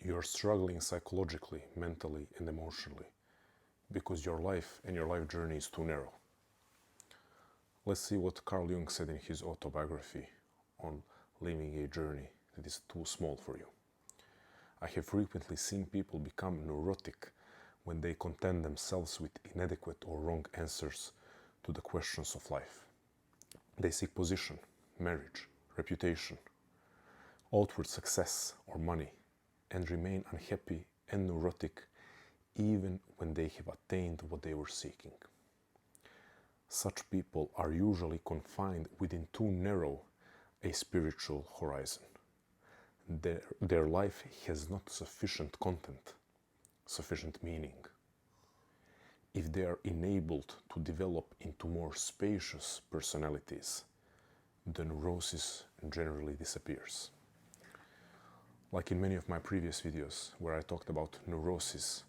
you're struggling psychologically, mentally, and emotionally because your life and your life journey is too narrow. Let's see what Carl Jung said in his autobiography on living a journey that is too small for you. I have frequently seen people become neurotic when they content themselves with inadequate or wrong answers to the questions of life. They seek position, marriage, reputation, outward success or money, and remain unhappy and neurotic even when they have attained what they were seeking. Such people are usually confined within too narrow a spiritual horizon. Their life has not sufficient content, sufficient meaning. If they are enabled to develop into more spacious personalities, the neurosis generally disappears. Like in many of my previous videos where I talked about neurosis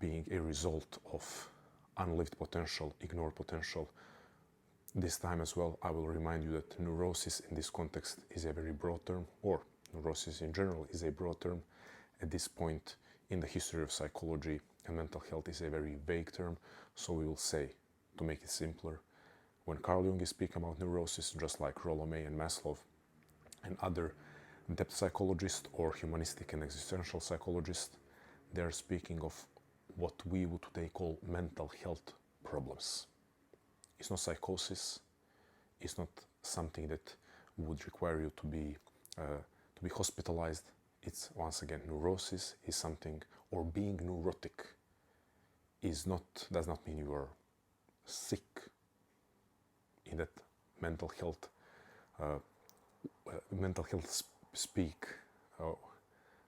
being a result of unlived potential, ignored potential, this time as well I will remind you that neurosis in this context is a very broad term, or neurosis in general is a broad term. At this point in the history of psychology, and mental health is a very vague term, so we will say, to make it simpler, when Carl Jung is speaking about neurosis, just like Rollo May and Maslow and other depth psychologists or humanistic and existential psychologists, they are speaking of what we would today call mental health problems. It's not psychosis, it's not something that would require you to be hospitalized. It's, once again, neurosis is something, or being neurotic does not mean you are sick in that mental health speak,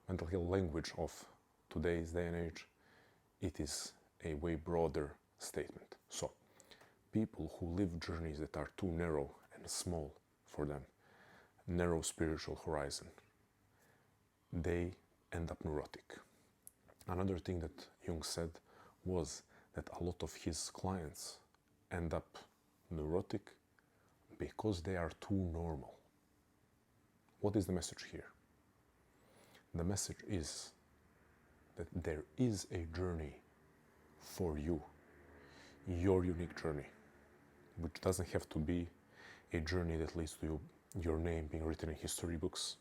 mental health language of today's day and age. It is a way broader statement. So people who live journeys that are too narrow and small for them, narrow spiritual horizon, they end up neurotic. Another thing that Jung said was that a lot of his clients end up neurotic because they are too normal. What is the message here? The message is that there is a journey for you, your unique journey, which doesn't have to be a journey that leads to your name being written in history books.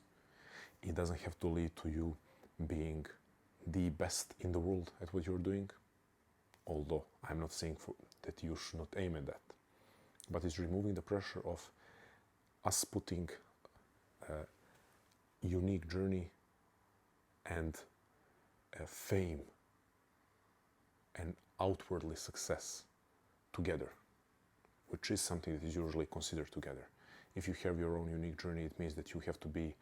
It doesn't have to lead to you being the best in the world at what you're doing, although I'm not saying that you should not aim at that, but it's removing the pressure of us putting a unique journey and fame and outwardly success together, which is something that is usually considered together. If you have your own unique journey, it means that you have to be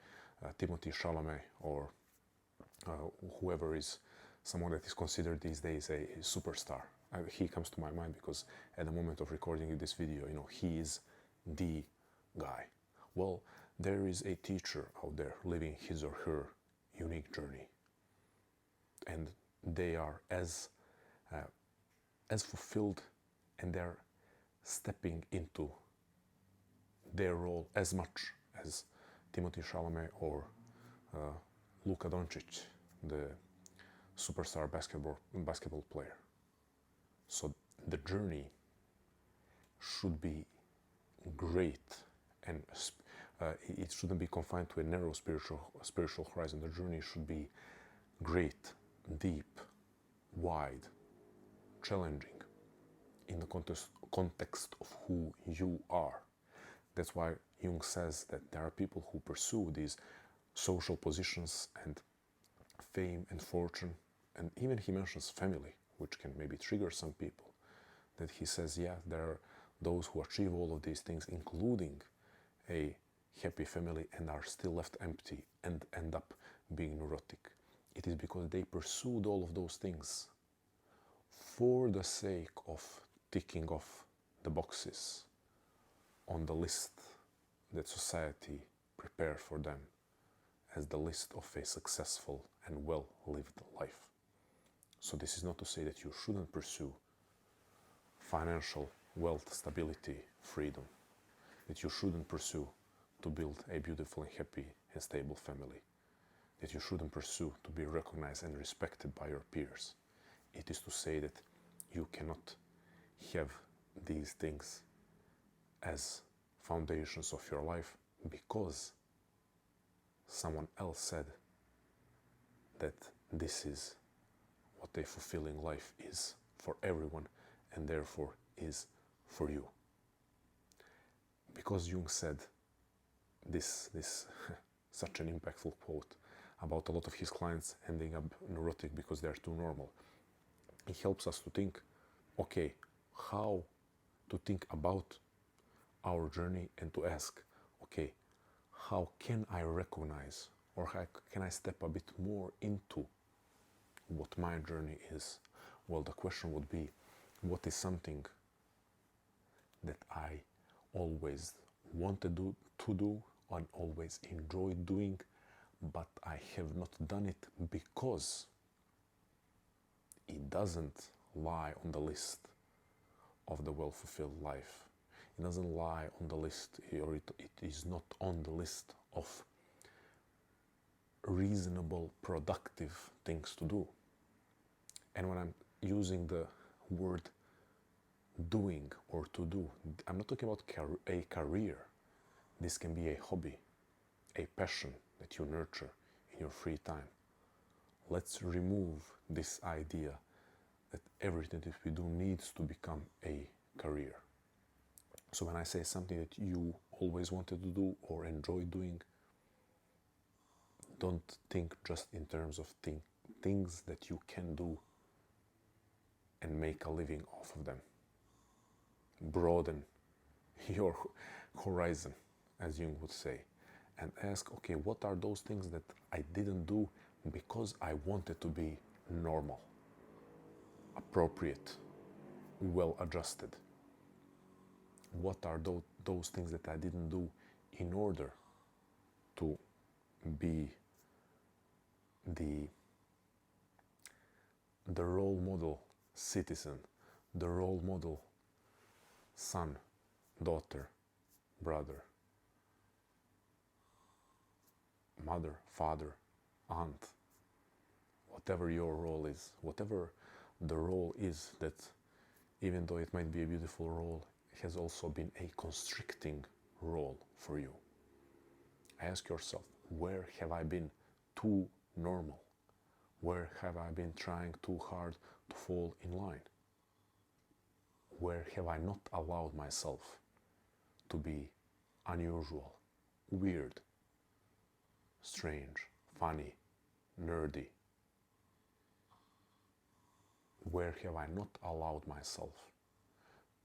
Timothy Chalamet or whoever is someone that is considered these days a superstar. He comes to my mind because at the moment of recording this video, he is the guy. Well, there is a teacher out there living his or her unique journey, and they are as fulfilled, and they're stepping into their role as much as Timothy Chalamet or Luka Doncic, the superstar basketball player. So the journey should be great, and it shouldn't be confined to a narrow spiritual horizon. The journey should be great, deep, wide, challenging in the context of who you are. That's why Jung says that there are people who pursue these social positions and fame and fortune, and even he mentions family, which can maybe trigger some people, that he says, yeah, there are those who achieve all of these things, including a happy family, and are still left empty and end up being neurotic. It is because they pursued all of those things for the sake of ticking off the boxes on the list that society prepared for them as the list of a successful and well-lived life. So this is not to say that you shouldn't pursue financial wealth, stability, freedom, that you shouldn't pursue to build a beautiful and happy and stable family. that you shouldn't pursue to be recognized and respected by your peers. It is to say that you cannot have these things as foundations of your life because someone else said that this is what a fulfilling life is for everyone and therefore is for you. Because Jung said this such an impactful quote about a lot of his clients ending up neurotic because they're too normal. It helps us to think, okay, how to think about our journey and to ask, okay, how can I recognize or how can I step a bit more into what my journey is? Well, the question would be, what is something that I always wanted to do and always enjoyed doing, but I have not done it because it doesn't lie on the list of the well-fulfilled life. It doesn't lie on the list, or it is not on the list of reasonable, productive things to do. And when I'm using the word doing or to do, I'm not talking about a career. This can be a hobby, a passion that you nurture in your free time. Let's remove this idea that everything that we do needs to become a career. So when I say something that you always wanted to do or enjoy doing, don't think just in terms of things that you can do and make a living off of them. Broaden your horizon, as Jung would say, and ask, okay, what are those things that I didn't do because I wanted to be normal, appropriate, well adjusted? What are those things that I didn't do in order to be the role model citizen, the role model son, daughter, brother, mother, father, aunt, whatever your role is, whatever the role is that, even though it might be a beautiful role, has also been a constricting role for you. Ask yourself, where have I been too normal? Where have I been trying too hard to fall in line? Where have I not allowed myself to be unusual, weird, strange, funny, nerdy? Where have I not allowed myself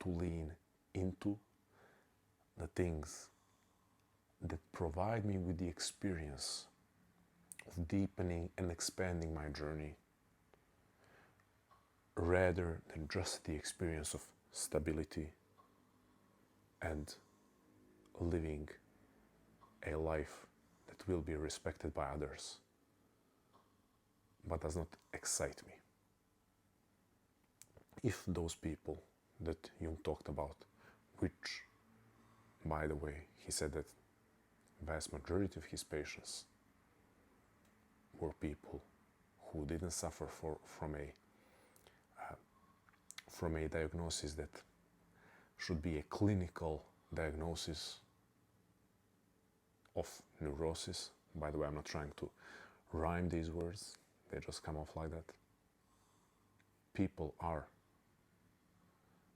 to lean into the things that provide me with the experience of deepening and expanding my journey, rather than just the experience of stability and living a life that will be respected by others, but does not excite me? If those people that Jung talked about, which, by the way, he said that vast majority of his patients were people who didn't suffer from a diagnosis that should be a clinical diagnosis of neurosis. By the way, I'm not trying to rhyme these words, they just come off like that. People are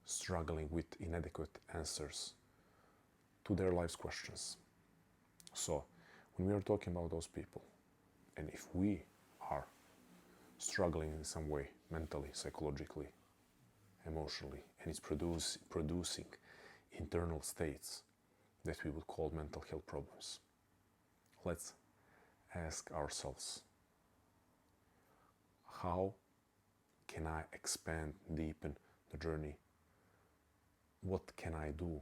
struggling with inadequate answers to their life's questions. So when we are talking about those people, and if we are struggling in some way, mentally, psychologically, emotionally, and it's producing internal states that we would call mental health problems, let's ask ourselves, how can I expand, deepen the journey? What can I do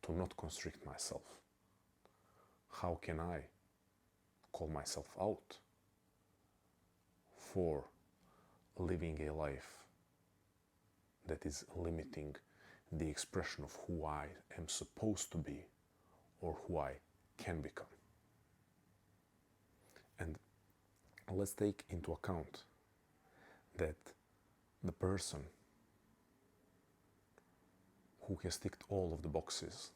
to not constrict myself? How can I call myself out for living a life that is limiting the expression of who I am supposed to be or who I can become? And let's take into account that the person who has ticked all of the boxes,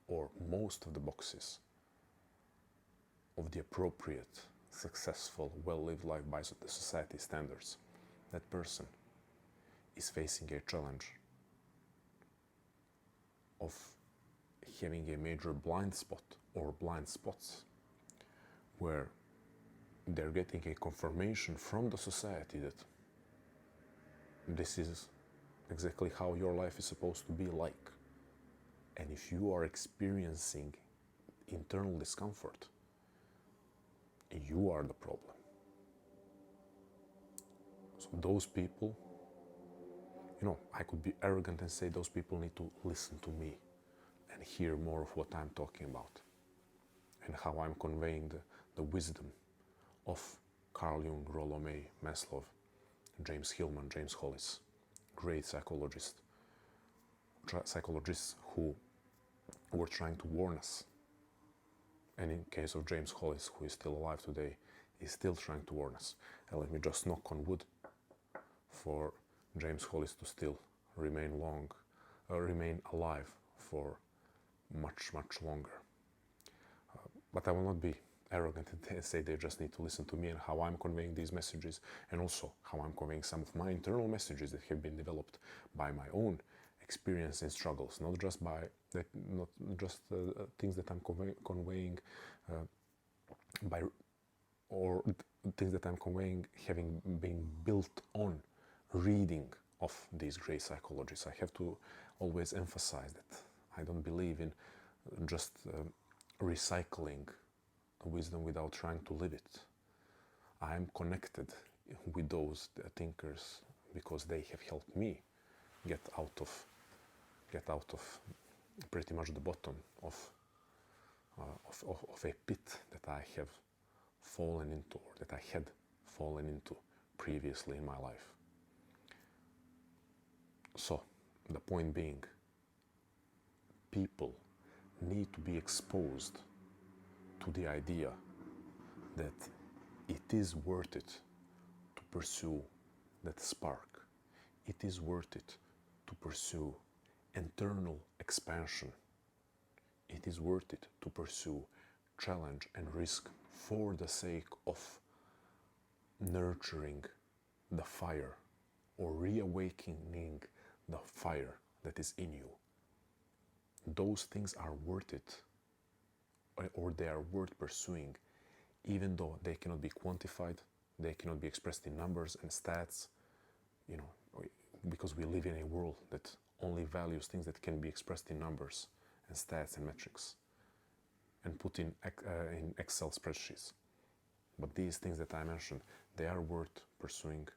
or most of the boxes, of the appropriate, successful, well-lived life by the society standards, that person is facing a challenge of having a major blind spot or blind spots, where they're getting a confirmation from the society that this is exactly how your life is supposed to be like. And if you are experiencing internal discomfort, you are the problem. So those people, I could be arrogant and say those people need to listen to me and hear more of what I'm talking about and how I'm conveying the wisdom of Carl Jung, Rollo May, Maslow, James Hillman, James Hollis, great psychologists who were trying to warn us. And in case of James Hollis, who is still alive today, is still trying to warn us. And let me just knock on wood for James Hollis to still remain alive for much, much longer. But I will not be arrogant and say they just need to listen to me and how I'm conveying these messages, and also how I'm conveying some of my internal messages that have been developed by my own experience and struggles, not just things that I'm conveying things that I'm conveying having been built on reading of these great psychologists. I have to always emphasize that I don't believe in just recycling wisdom without trying to live it. I am connected with those thinkers because they have helped me get out of pretty much the bottom of a pit that I have fallen into, or that I had fallen into previously in my life. So, the point being, people need to be exposed to the idea that it is worth it to pursue that spark. It is worth it to pursue internal expansion. It is worth it to pursue challenge and risk for the sake of nurturing the fire or reawakening the fire that is in you. Those things are worth it, or they are worth pursuing, even though they cannot be quantified, they cannot be expressed in numbers and stats, because we live in a world that only values things that can be expressed in numbers and stats and metrics and put in Excel spreadsheets. But these things that I mentioned, they are worth pursuing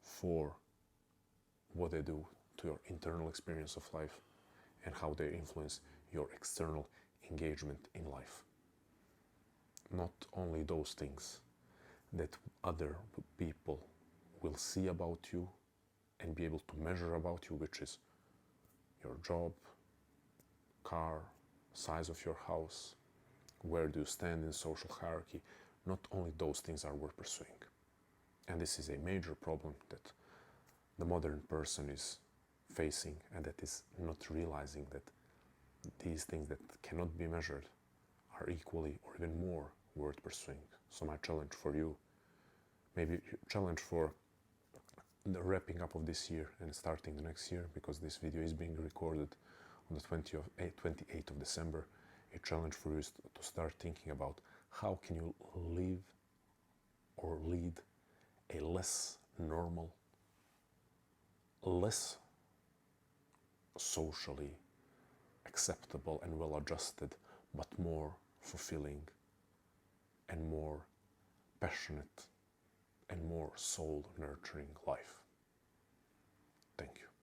for what they do to your internal experience of life and how they influence your external engagement in life. Not only those things that other people will see about you and be able to measure about you, which is your job, car, size of your house, where do you stand in social hierarchy. Not only those things are worth pursuing. And this is a major problem that the modern person is facing, and that is not realizing that these things that cannot be measured are equally or even more worth pursuing. So my challenge for you, maybe challenge for the wrapping up of this year and starting the next year, because this video is being recorded on the 28th of December, a challenge for you is to start thinking about how can you live or lead a less normal, less socially acceptable and well-adjusted, but more fulfilling and more passionate and more soul-nurturing life. Thank you.